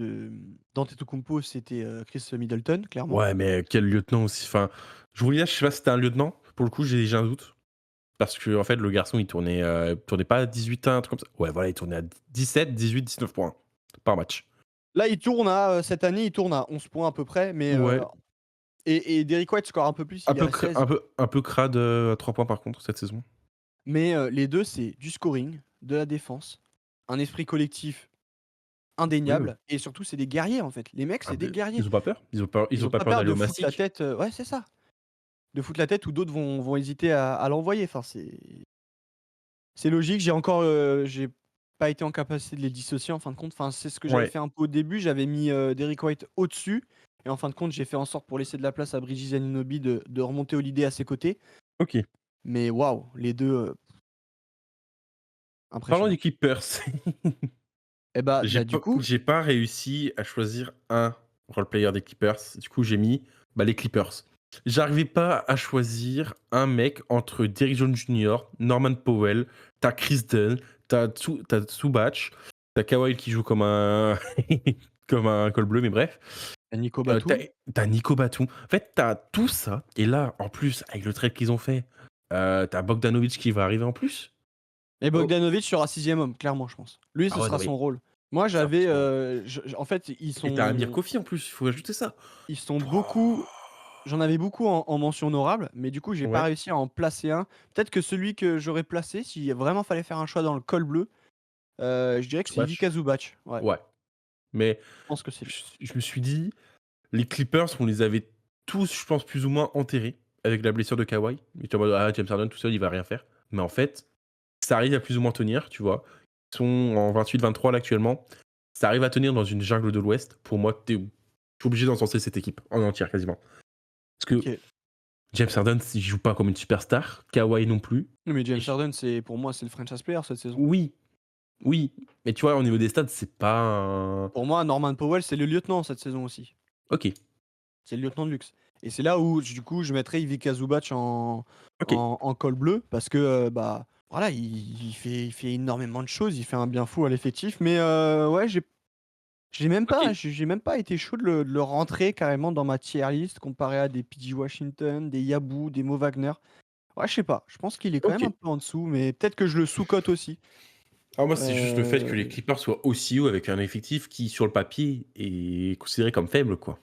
d'Antetokounmpo, c'était, Chris Middleton, clairement. Ouais, mais quel lieutenant aussi. Enfin, je vous dis, je sais pas si c'était un lieutenant. Pour le coup, j'ai un doute. Parce que, en fait, le garçon, il tournait pas à 18 un truc comme ça. Ouais, voilà, il tournait à 17, 18, 19 points par match. Là, il tourne à, cette année, il tourne à 11 points à peu près, mais, Ouais. et Derrick White score un peu plus, il est à 16. Un peu crade à 3 points par contre cette saison. Mais, les 2, c'est du scoring, de la défense, un esprit collectif Oui, oui. indéniable et surtout, c'est des guerriers, en fait. Les mecs, Ah, c'est des mais guerriers. ils ont pas peur. Ils Ils ont ont pas pas peur peur d'aller de au foutre la mastic. tête, ouais, c'est ça. De foutre la tête où d'autres vont hésiter à l'envoyer. Enfin, c'est logique. J'ai pas été en capacité de les dissocier en fin de compte. Enfin, c'est ce que j'avais Ouais. fait un peu au début. J'avais mis, Derrick White au-dessus et en fin de compte, j'ai fait en sorte pour laisser de la place à Bridges Anunoby de remonter Holiday à ses côtés. Ok. Mais waouh, les 2, Parlons impressionnants. des Clippers. Et bah, du coup, J'ai pas réussi à choisir un role-player des Clippers. Du coup, j'ai mis les Clippers. J'arrivais pas à choisir un mec entre Derrick Jones Jr., Norman Powell, t'as Chris Dunn, t'as Zubac, t'as Kawhi qui joue comme un comme un col bleu, mais bref. Nico T'as Batum Nico Batum. En fait, t'as tout ça. Et là, en plus, avec le trade qu'ils ont fait, t'as Bogdanovic qui va arriver en plus. et Oh. Bogdanovic sera 6e homme, clairement, je pense. Lui, Ah ce ouais, non sera mais son rôle. Moi, c'est j'avais, impressionnant. en fait, Et t'as Amir Kofi en plus, il faut ajouter ça. ils sont beaucoup. J'en avais beaucoup en mention honorable, mais du coup, j'ai pas Ouais, réussi à en placer un. Peut-être que celui que j'aurais placé, s'il vraiment fallait faire un choix dans le col bleu, je dirais que c'est Zubac. Ivica Zubac. Ouais, Ouais. Mais je pense que c'est lui. je me suis dit, les Clippers, on les avait tous, je pense, plus ou moins enterrés avec la blessure de Kawhi. Il était en mode, ah, James Harden tout seul, il va rien faire. Mais en fait, ça arrive à plus ou moins tenir, tu vois. Ils sont en 28-23 là actuellement. Ça arrive à tenir dans une jungle de l'Ouest. Pour moi, t'es obligé d'encenser cette équipe en entière quasiment. Parce que Ok. James Harden, il joue pas comme une superstar. Kawhi non plus. Non, mais Et James Harden, pour moi, c'est le franchise player cette saison. oui, oui. Mais tu vois, au niveau des stats, c'est pas un... Pour moi, Norman Powell, c'est le lieutenant cette saison aussi. Ok, C'est le lieutenant de luxe. Et c'est là où, du coup, je mettrais Ivica Zubac ok, en col bleu, parce que, bah, voilà, il fait énormément de choses, il fait un bien fou à l'effectif, mais ouais, ok. j'ai même pas été chaud de le rentrer carrément dans ma tier list comparé à des PG Washington, des Yabou, des Mo Wagner. Ouais, je sais pas. Je pense qu'il est quand même un Ok. peu en dessous, mais peut-être que je le sous-cote aussi. Alors moi, c'est juste le fait que Euh, les Clippers soient aussi hauts avec un effectif qui, sur le papier, est considéré comme faible, quoi.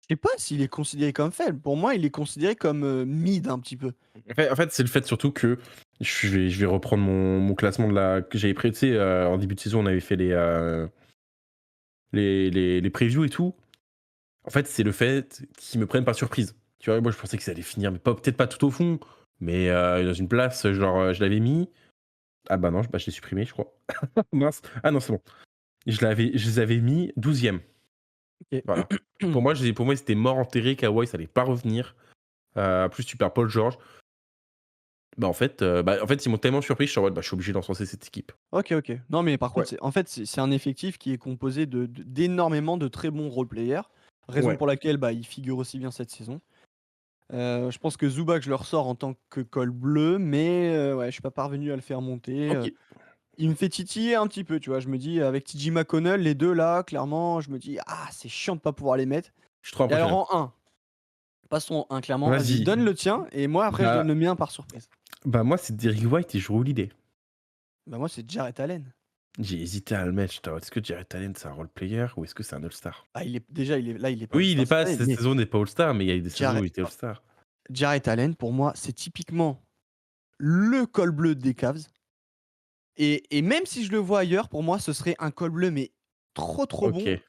je sais pas s'il est considéré comme faible. Pour moi, il est considéré comme mid un petit peu. En fait, c'est le fait surtout que je vais reprendre mon classement que j'avais pris. Tu sais, en début de saison, on avait fait les previews et tout. En fait, c'est le fait qu'ils me prennent par surprise. Tu vois, moi, je pensais que ça allait finir, mais peut-être pas tout au fond, mais dans une place, genre, je l'avais mis. Ah bah non, je l'ai supprimé, je crois. Mince. Ah non, c'est bon. Je les avais mis 12e. Ok. Voilà. Pour moi, c'était mort enterré. Kawhi, ça allait pas revenir. Plus, tu perds Paul George. En fait, ils m'ont tellement surpris, je suis en mode, je suis obligé d'encenser cette équipe. Ok, ok. Non, mais par Ouais. contre, c'est un effectif qui est composé d'énormément de très bons role-players. Raison Ouais. pour laquelle il figure aussi bien cette saison. Je pense que Zubac, je le ressors en tant que col bleu, mais ouais, je suis pas parvenu à le faire monter. Ok. Il me fait titiller un petit peu, tu vois. Je me dis, avec TJ McConnell, les deux là, clairement, je me dis, ah, c'est chiant de pas pouvoir les mettre. Je suis trop Et alors impressionné. en un, passons en 1, clairement. Vas-y, Vas-y. donne le tien, et moi, après, je donne Bah, le mien par surprise. moi, c'est Derrick White et je roule l'idée. Bah, moi, c'est Jarrett Allen. J'ai hésité à le mettre. J'étais en mode, est-ce que Jarrett Allen, c'est un role player ou est-ce que c'est un All-Star? Ah, déjà, là, il est pas Oui, il All-Star est cette pas, année, cette mais saison n'est pas All-Star, mais il y a eu des saisons où Jarrett, il était All-Star. Jarrett Allen, pour moi, c'est typiquement le col bleu des Cavs. Et même si je le vois ailleurs, pour moi, ce serait un col bleu, mais trop, trop bon, Ok.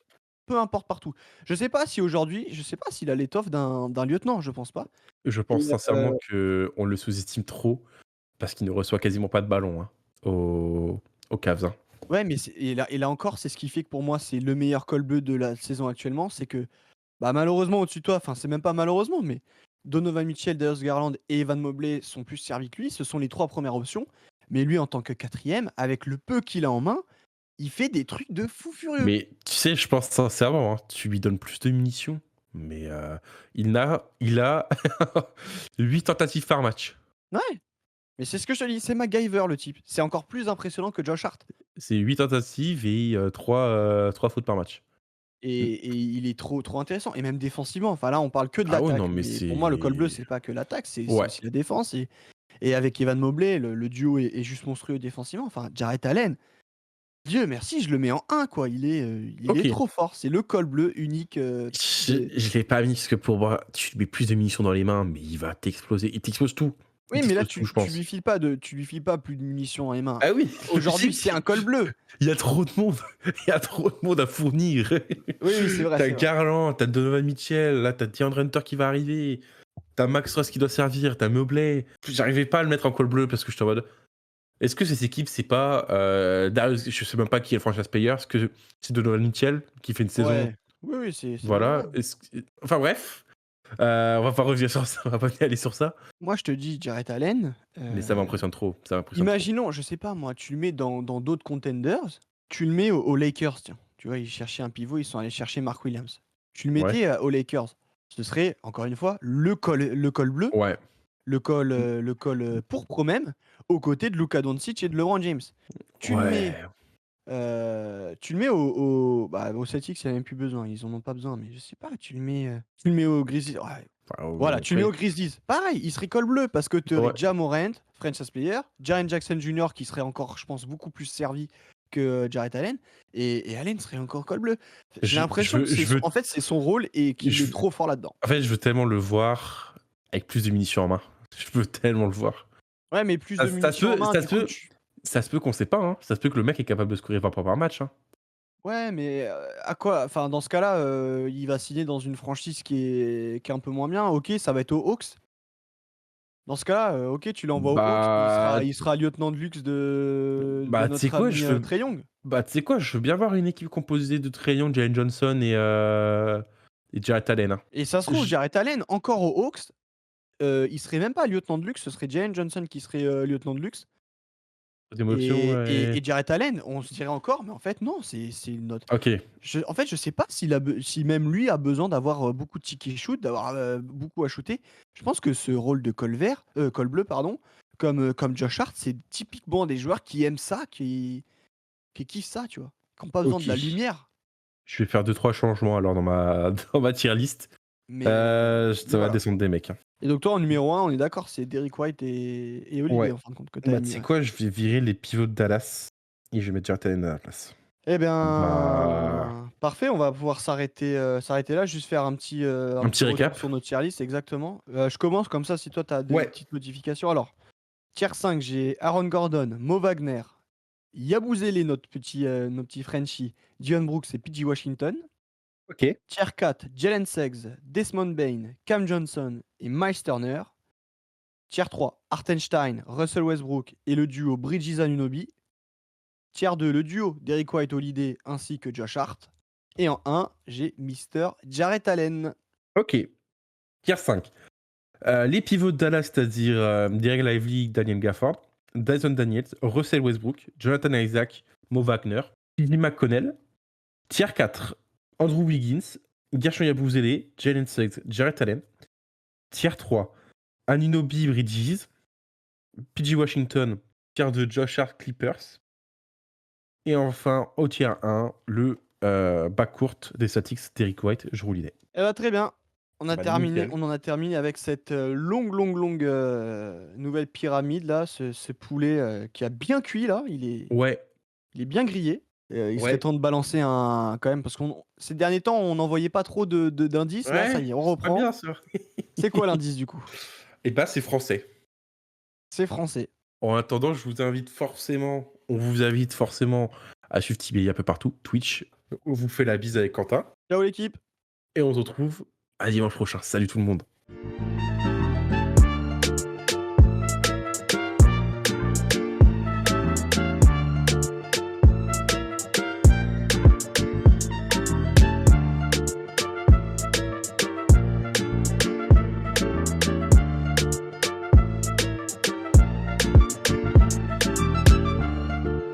peu importe partout. Je sais pas si aujourd'hui, je sais pas s'il a l'étoffe d'un lieutenant, je pense pas. Je Et pense sincèrement qu'on le sous-estime trop parce qu'il ne reçoit quasiment pas de ballon hein, au Cavs. Hein. ouais, mais et là encore, c'est ce qui fait que pour moi, c'est le meilleur col bleu de la saison actuellement. C'est que, malheureusement, au-dessus de toi, enfin, c'est même pas malheureusement, mais Donovan Mitchell, Darius Garland et Evan Mobley sont plus servis que lui. Ce sont les 3 premières options. Mais lui, en tant que 4e, avec le peu qu'il a en main, il fait des trucs de fou furieux. Mais tu sais, je pense sincèrement, hein, tu lui donnes plus de munitions, mais il a 8 tentatives par match. Ouais, mais c'est ce que je te dis, c'est MacGyver le type. C'est encore plus impressionnant que Josh Hart C'est 8 tentatives et 3 fautes par match. Mmh. et il est trop intéressant et même défensivement. Enfin là, on parle que de Ah ouais, non, l'attaque, mais mais pour moi le col bleu, c'est c'est pas que l'attaque, c'est ouais. aussi la défense et avec Evan Mobley, le duo est juste monstrueux défensivement. Enfin, Jarrett Allen, Dieu merci, je le mets en 1 quoi. Il est OK. trop fort. C'est le col bleu unique, Je de je l'ai pas mis parce que pour moi, tu lui mets plus de munitions dans les mains, mais il va t'exploser. Il t'explose tout. Il oui, mais là t'explose tout, tu je tu pense. lui files pas plus de munitions dans les mains. Ah oui, Aujourd'hui, c'est un col bleu. il y a trop de monde. Il y a trop de monde à fournir. Oui, oui, c'est vrai, T'as c'est vrai. Garland, t'as Donovan Mitchell, là, t'as DeAndre Hunter qui va arriver. T'as Max Ross qui doit servir, t'as Mobley. J'arrivais pas à le mettre en col bleu parce que j'étais en mode est-ce que ces équipes, c'est pas Darius, je sais même pas qui est le franchise player, est-ce que c'est Donovan Mitchell qui fait une saison Ouais. Oui, oui, c'est voilà, Donovan. enfin bref, on va pas revenir sur ça, on va pas aller sur ça, Moi, je te dis Jarrett Allen, mais ça m'impressionne trop, ça m'impressionne trop. imaginons, je sais pas moi, tu le mets dans d'autres contenders, tu le mets aux Lakers, tiens. Tu vois, ils cherchaient un pivot, ils sont allés chercher Mark Williams. Tu le Ouais, mettais, aux Lakers, ce serait encore une fois le col bleu, ouais, mmh, le col, pourpre même, aux côtés de Luka Doncic et de LeBron James. Tu le mets, ouais, aux Celtics, il y a même plus besoin, ils en ont pas besoin, mais je sais pas, tu le mets aux Grizzlies, ouais. enfin, Voilà, tu le mets ouais, aux Grizzlies. Pareil, il serait col bleu parce que tu aurais ouais, Ja Morant, franchise player, Jaren Jackson Jr. qui serait encore, je pense, beaucoup plus servi que Jarrett Allen, et Allen serait encore col bleu. J'ai je l'impression que veux je veux c'est son rôle et qu'il je est trop fort là-dedans. en fait, je veux tellement le voir avec plus de munitions en main. Je veux tellement le voir. Ouais, mais plus Ça de ça se munitions en peut main, ça se du coup, peut ça se peut qu'on sait pas, hein, ça se peut que le mec est capable de scorer 20 points par match, hein. ouais, mais à quoi? Enfin, dans ce cas-là, il va signer dans une franchise qui est un peu moins bien. OK, ça va être aux Hawks. Dans ce cas-là, OK, tu l'envoies aux Hawks, Bah il sera lieutenant de luxe de tu sais notre quoi? ami, Trae Young. Tu sais quoi? Je veux bien voir une équipe composée de Trae Young, Jalen Johnson et Jarrett Allen, hein. Et ça se trouve, J Jarrett Allen, encore aux Hawks, il serait même pas lieutenant de luxe, ce serait Jalen Johnson qui serait, lieutenant de luxe Émotion et Jarrett Allen, on se dirait encore, mais en fait non, c'est notre OK. en fait, je sais pas si même lui a besoin d'avoir, beaucoup de tickets shoot, d'avoir, beaucoup à shooter. Je pense que ce rôle de col bleu pardon, comme Josh Hart, c'est typiquement des joueurs qui aiment ça, qui kiffent ça, tu vois? Qui ont pas besoin de la OK. lumière, Je vais faire 2-3 changements alors dans ma dans ma tier list. mais Ça va voilà. descendre des mecs, hein. Et donc toi, en numéro 1, on est d'accord, c'est Derrick White et Holiday, Ouais. en fin de compte, que tu avais Tu mis, sais ouais. quoi? Je vais virer les pivots de Dallas et je vais mettre Jarrett Allen à la place. Eh Bah, bien, parfait, on va pouvoir s'arrêter là, juste faire un un petit petit retour récap? sur notre tier list, exactement. Je commence comme ça si toi tu as des Ouais. petites modifications. Alors, tier 5, j'ai Aaron Gordon, Mo Wagner, Yabusele, notre petit Frenchie, Dillon Brooks et PG Washington. OK. Tier 4, Jalen Suggs, Desmond Bane, Cam Johnson et Miles Turner. Tier 3, Hartenstein, Russell Westbrook et le duo Bridges Anunoby. Tier 2, le duo Derrick White Holiday ainsi que Josh Hart. Et en 1, j'ai Mister Jarrett Allen. OK. Tier 5. Les pivots de Dallas, c'est-à-dire, Derek Lively, Daniel Gafford, Dyson Daniels, Russell Westbrook, Jonathan Isaac, Mo Wagner, Billy McConnell. Tier 4, Andrew Wiggins, Gershon Yabusele, Jalen Suggs, Jarrett Allen. Tier 3, Anunoby Bridges, PG Washington, tier 2, Josh Hart Clippers. Et enfin, au tier 1, le backcourt des Celtics, Derrick White, Jrue Holiday. Eh bah, très bien. On a terminé, Nickel. on en a terminé avec cette longue nouvelle pyramide là, ce poulet qui a bien cuit là, Ouais, il est bien grillé. Il serait ouais, temps de balancer un quand même parce qu'on ces derniers temps on n'en voyait pas trop d'indices là, ça ouais, y est, on c'est pas bien reprend. ça. C'est quoi l'indice du coup? Et bah, c'est français. C'est français. En attendant, on vous invite forcément à suivre Tibia un peu partout, Twitch. On vous fait la bise avec Quentin. Ciao l'équipe. Et on se retrouve à dimanche prochain. Salut tout le monde.